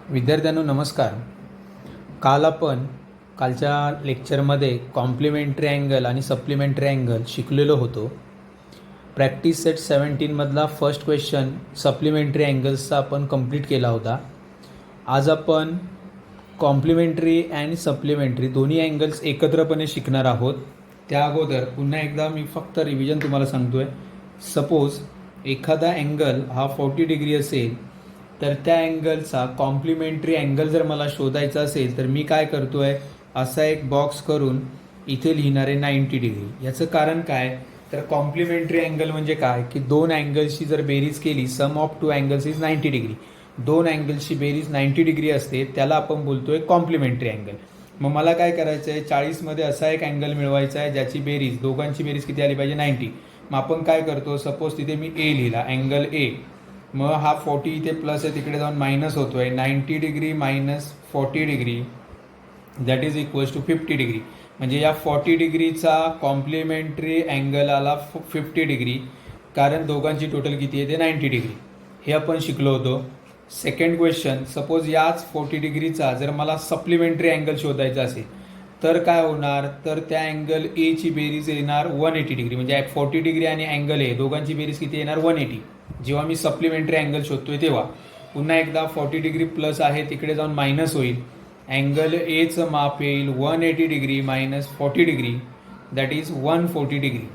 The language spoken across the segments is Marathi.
विद्यार्थ्यांनो नमस्कार. कालच्या लेक्चरमध्ये कॉम्प्लिमेंटरी अँगल आणि सप्लिमेंटरी अँगल शिकलेलो होतो. प्रॅक्टिस सेट 17मधला फर्स्ट क्वेश्चन सप्लिमेंटरी अँगल्सचा आपण कंप्लीट केला होता. आज आपण कॉम्प्लिमेंटरी आणि सप्लिमेंटरी दोन्ही अँगल्स एकत्रपणे शिकणार आहोत. त्या अगोदर पुन्हा एकदा मी फक्त रिव्हिजन तुम्हाला सांगतो आहे. सपोज एखादा अँगल हा 40 डिग्री असेल तर त्या अँगलचा कॉम्प्लिमेंटरी अँगल जर मला शोधायचा असेल तर मी काय करतो आहे, असा एक बॉक्स करून इथे लिहिणार आहे 90 डिग्री. याचं कारण काय, तर कॉम्प्लिमेंटरी अँगल म्हणजे काय की दोन अँगल्सची जर बेरीज केली, sum of two angles is 90 degree. दोन अँगल्सची बेरीज 90 डिग्री असते, त्याला आपण बोलतोय कॉम्प्लिमेंटरी अँगल. मग मला काय करायचं आहे, 40मध्ये असा एक अँगल मिळवायचा आहे ज्याची बेरीज, दोघांची बेरीज किती आली पाहिजे, 90. मग आपण काय करतो, सपोज तिथे मी ए लिहिला, अँगल ए. मग हा 40 इथे प्लस आहे, तिकडे जाऊन मायनस होतो आहे. 90 degree minus 40 degree that is equals to 50 degree. म्हणजे या 40 डिग्रीचा कॉम्प्लिमेंटरी अँगल आला 50 डिग्री, कारण दोघांची टोटल किती आहे ते 90 डिग्री. हे आपण शिकलो होतो. सेकंड क्वेश्चन, सपोज याच 40 डिग्रीचा जर मला सप्लिमेंटरी अँगल शोधायचा असेल तर काय होणार, तर त्या अँगल एची बेरीज येणार 180 डिग्री. म्हणजे 40 डिग्री आणि अँगल ए दोघांची बेरीज किती येणार, 180. जेव्हा मी सप्लिमेंटरी अँगल शोधतोय तेव्हा पुन्हा एकदा 40 डिग्री प्लस आहे, तिकडे जाऊन मायनस होईल. अँगल एचं माप येईल 180 degree minus 40 degree that is 140 degree.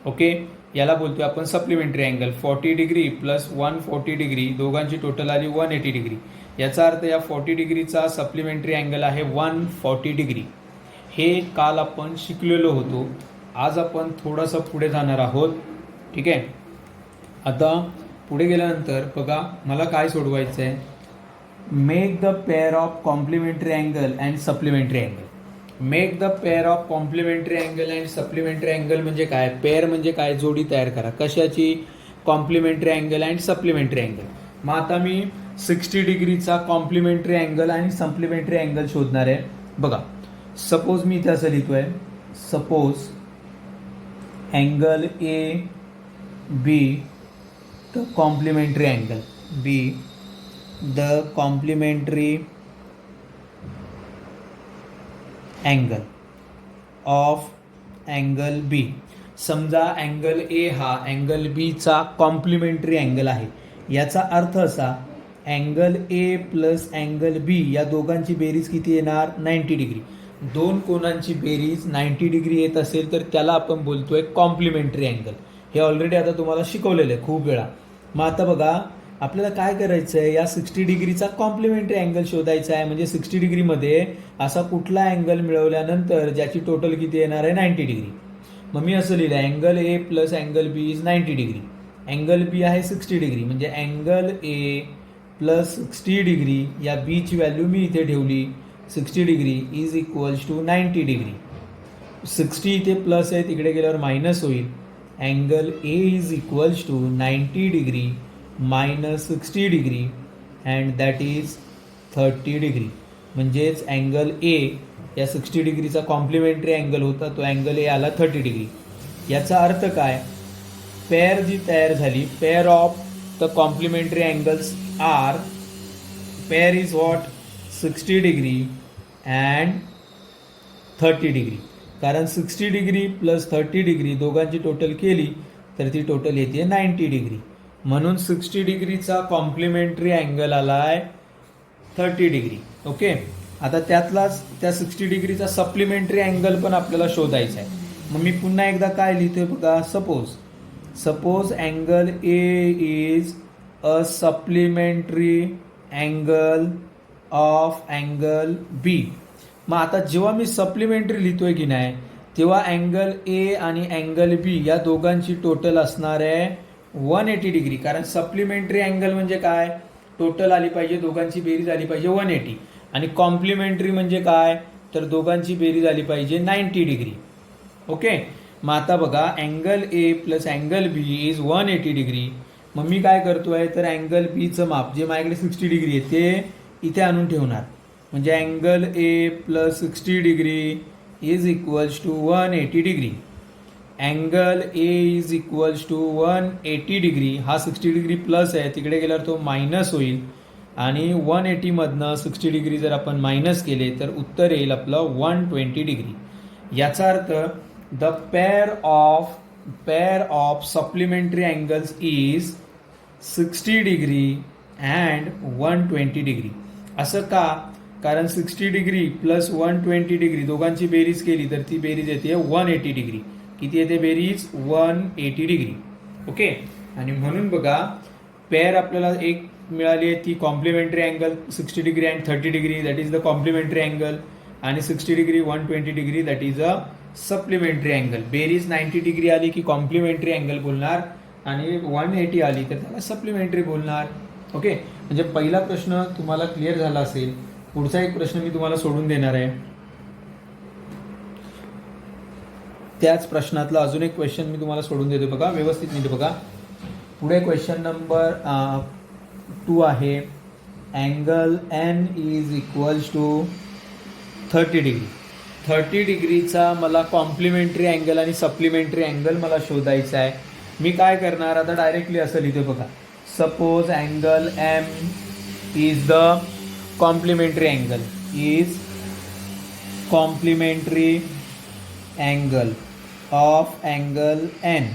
Okay, याला बोलतोय आपण supplementary angle. 40 degree plus 140 degree दोघांची टोटल आली 180 डिग्री. याचा अर्थ या 40 डिग्रीचा सप्लिमेंटरी अँगल आहे 140 डिग्री. हे काल आपण शिकलेलो होतो. आज आपण थोडंसं पुढे जाणार आहोत. ठीक आहे, आता पुढे गेल्यानंतर बघा मला काय सोडवायचं आहे, make the pair of complementary angle and supplementary angle. Make the pair of complementary angle and supplementary angle म्हणजे काय, पेअर म्हणजे काय, जोडी तयार करा. कशाची, complementary angle and supplementary angle. मग आता मी 60 डिग्रीचा कॉम्प्लिमेंटरी अँगल आणि सप्लिमेंटरी अँगल शोधणार आहे. बघा, सपोज मी इथे असं लिहितोय, suppose angle A be the complementary angle, be the complementary angle of angle B. समजा अँगल ए हा अँगल बीचा कॉम्प्लिमेंटरी अँगल आहे. याचा अर्थ असा, अँगल ए प्लस अँगल बी या दोघांची बेरीज किती येणार, 90 डिग्री. दोन कोणांची बेरीज 90 डिग्री येत असेल तर त्याला आपण बोलतोय कॉम्प्लिमेंटरी अँगल. हे ऑलरेडी आता तुम्हाला शिकवलेलं आहे खूप वेळा. मग आता बघा, आपल्याला काय करायचं आहे, या 60 डिग्रीचा कॉम्प्लिमेंटरी अँगल शोधायचा आहे. म्हणजे 60 डिग्रीमध्ये असा कुठला अँगल मिळवल्यानंतर ज्याची टोटल किती येणार आहे, 90 डिग्री. मग मी असं लिहिलं, angle A plus angle B is 90 degree. Angle B आहे 60 डिग्री, म्हणजे अँगल ए प्लस 60 डिग्री, या बीची व्हॅल्यू मी इथे ठेवली 60 degree is equals to 90 degree. 60 इथे प्लस आहे, तिकडे गेल्यावर मायनस होईल. Angle A is equals to 90 degree minus 60 degree and that is 30 degree. म्हणजेच अँगल ए या 60 डिग्रीचा कॉम्प्लिमेंटरी अँगल होता, तो अँगल ए आला 30 डिग्री. याचा अर्थ काय, पेअर जी तयार झाली, pair of the complementary angles are, pair is what, 60 degree and 30 degree. कारण 60 डिग्री प्लस 30 डिग्री दोघांची टोटल केली तर ती टोटल येते 90 डिग्री. म्हणून 60 डिग्रीचा कॉम्प्लिमेंटरी अँगल आलाय 30 डिग्री. ओके, आता त्यातलाच त्या 60 डिग्रीचा सप्लिमेंटरी अँगल पण आपल्याला शोधायचा आहे. मग मी पुन्हा एकदा काय लिहितोय बघा, suppose angle A is a supplementary angle of angle B. मग आता जेव्हा मी सप्लिमेंटरी लिहितोय की नाही, तेव्हा अँगल ए आणि अँगल बी या दोघांची टोटल असणार आहे 180 डिग्री. कारण सप्लिमेंटरी अँगल म्हणजे काय, टोटल आली पाहिजे, दोघांची बेरीज आली पाहिजे 180. आणि कॉम्प्लिमेंटरी म्हणजे काय, तर दोघांची बेरीज आली पाहिजे 90 डिग्री. ओके, मग आता बघा, angle A plus angle B is 180 degree. मग मी काय करतोय, तर अँगल बीचं माप जे माझ्याकडे 60 डिग्री आहे ते इथे आणून ठेवणार. म्हणजे angle A plus 60 degree is equals to 180 degree. Angle A is equals to 180 degree. हा 60 डिग्री प्लस आहे, तिकडे गेल्यावर तो मायनस होईल. आणि 180 मधनं 60 डिग्री जर आपण मायनस केले तर उत्तर येईल आपलं 120 डिग्री. याचा earth the pair of supplementary angles is 60 degree and 120 degree. असं का? कारण 60 डिग्री प्लस 120 डिग्री दोघांची बेरीज केली तर ती बेरीज येते 180 डिग्री. किती येते बेरीज? 180 डिग्री. ओके. आणि म्हणून बघा पेअर आपल्याला एक मिळाली आहे ती complementary angle 60 degree and 30 degree that is the complementary angle, आणि 60 degree 120 degree that is a supplementary angle. बेरीज 90 डिग्री आली की कॉम्प्लिमेंटरी अँगल बोलणार आणि 180 आली तर त्याला सप्लिमेंटरी बोलणार. ओके. म्हणजे पहिला प्रश्न तुम्हाला क्लिअर झाला असेल. पुढचा एक प्रश्न मी तुम्हाला सोडून देणार आहे. त्याच प्रश्नातला अजून एक क्वेश्चन मी तुम्हाला सोडून देतो. बघा व्यवस्थित नीट बघा. पुढे क्वेश्चन नंबर 2 आहे. Angle N is equals to 30 degree. 30 डिग्रीचा मला कॉम्प्लिमेंटरी अँगल आणि सप्लिमेंटरी अँगल मला शोधायचा आहे. मी काय करणार आता डायरेक्टली असं लिहितो बघा. Suppose angle M is the complementary angle of angle n.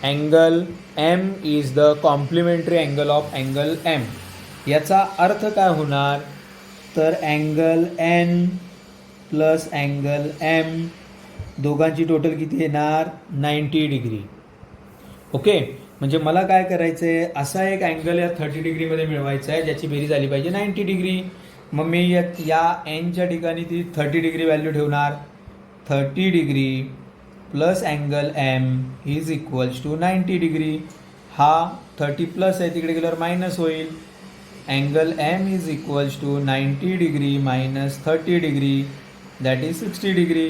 Angle m is the complementary angle of angle m. याचा अर्थ काय होणार? तर angle n plus angle m दोघांची टोटल किती येणार? 90 डिग्री. ओके. म्हणजे मला काय करायचं आहे, असा एक अँगल या 30 डिग्रीमध्ये मिळवायचा आहे ज्याची बेरीज आली पाहिजे 90 डिग्री. मग मी या एनच्या ठिकाणी ती 30 डिग्री व्हॅल्यू ठेवणार. 30 degree plus angle M is equals to 90 degree. हा 30 प्लस आहे तिकडे गेल्यावर मायनस होईल. Angle M is equals to 90 degree minus 30 degree that is 60 degree.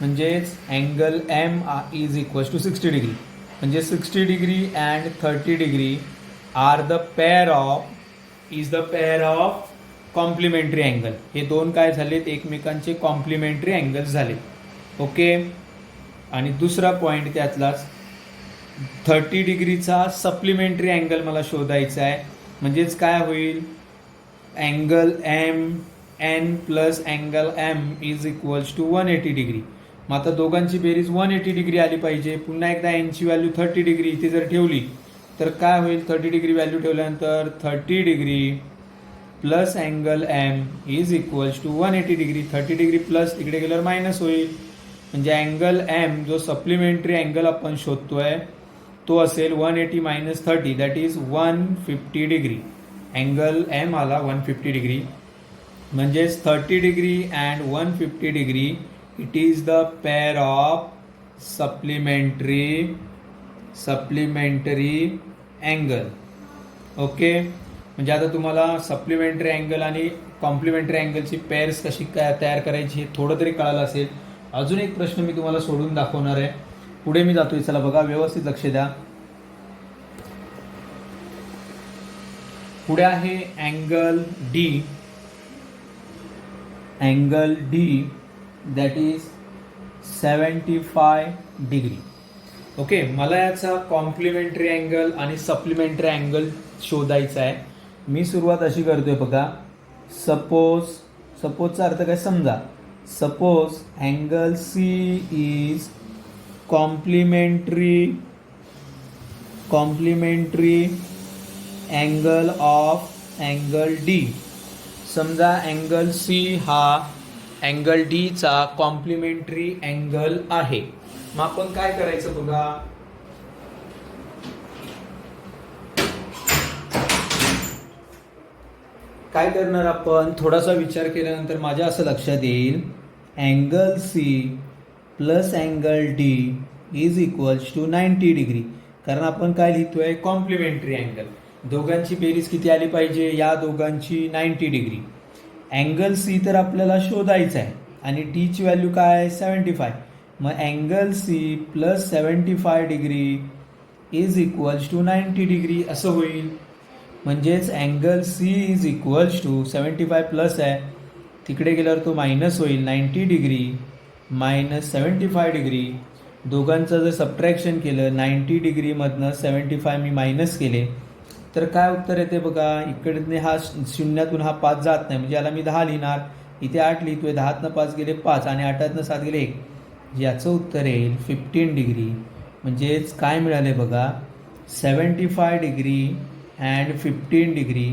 म्हणजेच angle M is equals to 60 degree. म्हणजे 60 degree and 30 degree are the pair of complementary angle. हे दोन काय झालेत? एकमेकांचे कॉम्प्लिमेंटरी अँगल्स झाले. ओके. आणि दुसरा पॉईंट त्यातलाच 30 डिग्रीचा सप्लिमेंटरी अँगल मला शोधायचा आहे. म्हणजेच काय होईल? Angle N plus angle M is equals to 180 degree. मग आता दोघांची बेरीज 180 डिग्री आली पाहिजे. पुन्हा एकदा एनची व्हॅल्यू 30 डिग्री इथे जर ठेवली तर काय होईल? 30 डिग्री व्हॅल्यू ठेवल्यानंतर 30 degree plus angle M is equals to 180 degree. 30 degree plus तिकडे गेल्यावर मायनस होईल. म्हणजे अँगल एम जो सप्लिमेंटरी अँगल आपण शोधतोय तो असेल 180 minus 30 that is 150 degree. Angle M आला 150 डिग्री. म्हणजेच 30 degree and 150 degree it is the pair of supplementary angle. Okay. म्हणजे आता तुम्हाला सप्लिमेंटरी अँगल आणि कॉम्प्लिमेंटरी अँगलची पेअर्स कशी काय तयार करायची हे थोडं तरी कळालं असेल. अजून एक प्रश्न मी तुम्हाला सोडून दाखवणार आहे. पुढे मी जातोय. चला बघा व्यवस्थित लक्ष द्या. पुढे आहे angle D that is 75 degree. Okay. मला याचा कॉम्प्लिमेंटरी अँगल आणि सप्लिमेंटरी अँगल शोधायचा आहे. मी सुरुवात अशी करतोय बघा. सपोजचा अर्थ काय? समजा suppose angle C is complementary angle of angle D. समजा अँगल सी हा अँगल डीचा कॉम्प्लिमेंटरी अँगल आहे. मग आपण काय करायचं बघा. काय करणार आपण? थोडासा विचार केल्यानंतर माझ्या असं लक्षात येईल angle C plus angle D is equals to 90 degree. कारण आपण काय लिहितोय? Complementary angle. दोघांची बेरीज किती आली पाहिजे? या दोघांची 90 डिग्री. अँगल सी तर आपल्याला शोधायचा आहे आणि डीची व्हॅल्यू काय आहे? 75. मग angle C plus 75 degree is equals to 90 degree असं होईल. म्हणजेच angle C is equals to 75 plus आहे तिकडे गेल्यावर तो मायनस होईल. 90 डिग्री मायनस 75 डिग्री दोघांचं जर सबट्रॅक्शन केलं 90 डिग्रीमधनं 75 मी मायनस केले तर काय उत्तर येते बघा, इकडे हा शून्यातून हा 5 जात नाही, म्हणजे याला मी 10 लिहिणार, इथे 8 लिहितोय, 10तनं 5 गेले 5 आणि 8तनं 7 गेले 1. याचं उत्तर येईल 15 डिग्री. म्हणजेच काय मिळाले बघा, 75 degree and 15 degree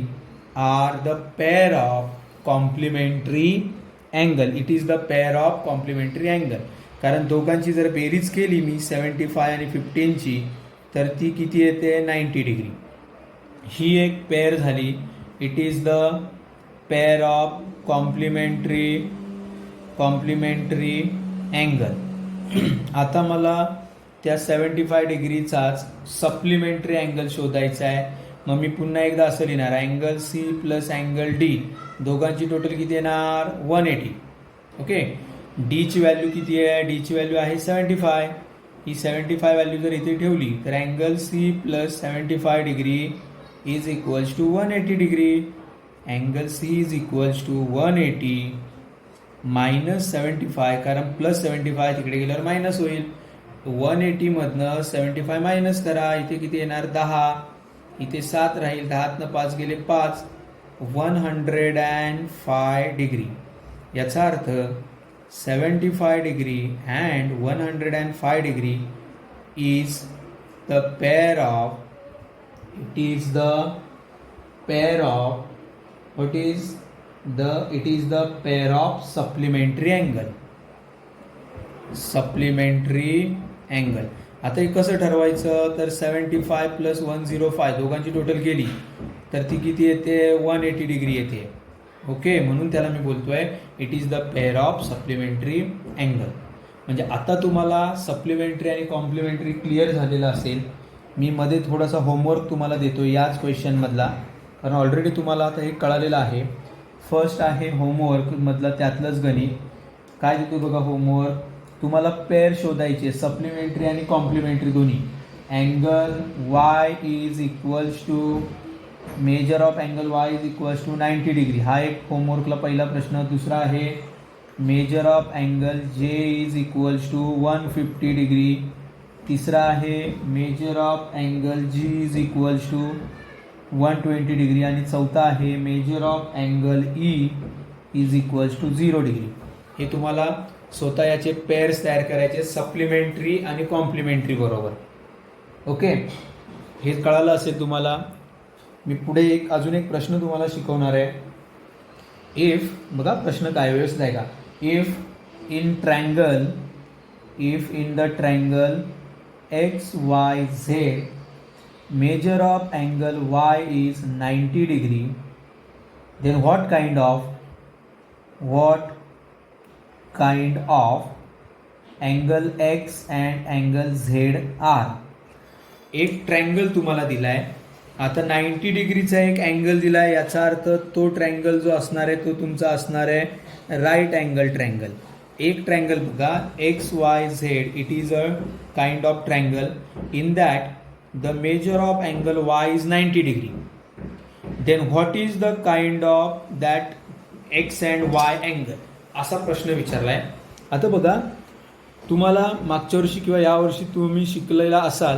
are the pair of complementary angle. It is the pair of complementary angle. कारण दोघांची जर बेरीज केली मी 75 आणि 15ची, तर ती किती येते, 90 डिग्री. ही एक पेअर झाली. It is the pair of complementary angle. आता मला त्या 75 डिग्रीचाच सप्लिमेंटरी अँगल शोधायचा आहे. मग मी पुन्हा एकदा असं लिहिणार, angle C plus angle D, दोघांची टोटल किती येणार, 180. ओके, डीची व्हॅल्यू किती आहे, डीची व्हॅल्यू आहे 75. ही 75 व्हॅल्यू जर इथे ठेवली तर angle C plus 75 degree is equals to 180 degree. Angle C is equals to 180 minus 75, कारण प्लस 75 तिकडे गेल्यावर मायनस होईल. 180 मधनं 75 मायनस करा, इथे किती येणार 10, इथे 7 राहील, 10तनं 5 गेले 5, 105 डिग्री. याचा अर्थ 75 degree and 105 degree is the pair of, it is the pair of, what is the, it is the pair of supplementary angle. Supplementary angle. आता हे कसं ठरवायचं, तर 75 प्लस 105 दोघांची टोटल केली तर ती किती येते, 180 डिग्री येते. ओके, म्हणून त्याला मी बोलतोय it is the pair of supplementary angle. म्हणजे आता तुम्हाला सप्लिमेंटरी आणि कॉम्प्लिमेंटरी क्लिअर झालेलं असेल. मी मध्ये थोडासा होमवर्क तुम्हाला देतो याच क्वेश्चनमधला, कारण ऑलरेडी तुम्हाला आता हे कळालेलं आहे. फर्स्ट आहे होमवर्कमधलं त्यातलंच गणित. काय देतो बघा होमवर्क, तुम्हाला पेअर शोधायचे सप्लिमेंटरी आणि कॉम्प्लिमेंटरी दोन्ही. Angle Y is equals to, measure of angle Y is equals to 90 degree, हा एक होमवर्कला पहिला प्रश्न. दुसरा आहे measure of angle J is equals to 150 degree. तिसरा आहे measure of angle G is equals to 120 degree. आणि चौथा आहे measure of angle E is equals to 0 degree. हे तुम्हाला स्वतः याचे पेअर्स तयार करायचे सप्लिमेंटरी आणि कॉम्प्लिमेंटरी बरोबर. ओके, हे कळालं असेल तुम्हाला. मी पुढे अजून एक प्रश्न तुम्हाला शिकवणार आहे. इफ, बघा प्रश्न काय व्यवस्थित आहे का, if in the triangle XYZ measure of angle Y is 90 degree, then what kind of angle X and angle Z are. एक ट्रायंगल तुम्हाला दिलाय. आता 90 डिग्रीचा एक अँगल दिलाय, याचा अर्थ तो ट्रायंगल जो असणार आहे तो तुमचा असणार आहे राईट अँगल ट्रायंगल. एक ट्रायंगल बघा XYZ, it is a kind of triangle in that the measure of angle y is 90 degree. Then what is the kind of that x and y angle, असा प्रश्न विचारलाय. आता बघा, तुम्हाला मागच्या वर्षी किंवा यावर्षी तुम्ही शिकलेला असाल,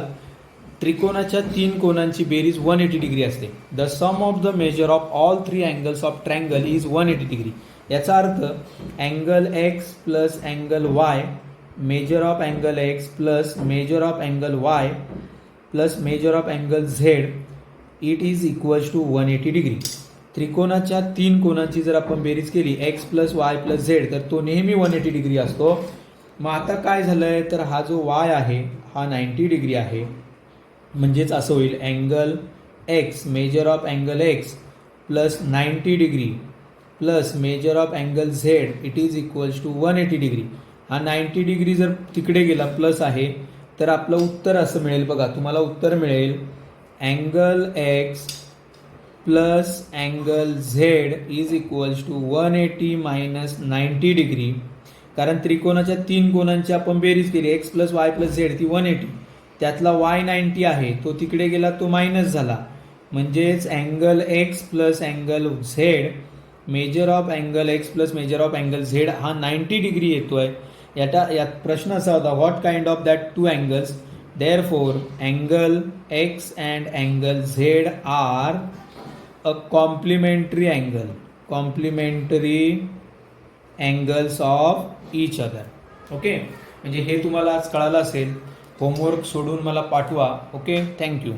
त्रिकोणाच्या 3 कोनांची बेरीज 180 डिग्री असते. The sum of the measure of all 3 angles of triangle is 180 degree. याचा अर्थ angle x plus angle y, measure of angle x plus measure of angle y plus measure of angle Z it is equals to 180 degree. त्रिकोणाच्या 3 कोनांची जर आपण बेरीज केली x plus Y plus Z, तर तो नेहमी 180 डिग्री असतो. मग आता काय झालंय, तर हा जो y आहे हा 90 डिग्री आहे. म्हणजेच असं होईल angle x, measure of angle x plus 90 degree plus measure of angle Z it is equals to 180 degree. हा 90 डिग्री जर तिकडे गेला प्लस आहे, तर आपलं उत्तर असं मिळेल बघा. तुम्हाला उत्तर मिळेल angle x plus angle Z is equals to 180 minus 90 degree. कारण त्रिकोणाच्या 3 कोनांची आपण बेरीज केली, x plus Y plus Z ती 180, त्यातला y 90 आहे, तो तिकडे गेला, तो मायनस झाला. म्हणजेच angle x plus angle Z, major of angle x plus measure of angle Z हा 90 डिग्री येतोय. यात प्रश्न असा होता, what kind of that 2 angles Therefore, angle X and angle Z are a complementary angle, complementary angles of each other. Okay, म्हणजे हे तुम्हाला आज कळालं असेल. होमवर्क सोडून मला पाठवा. Okay, thank you.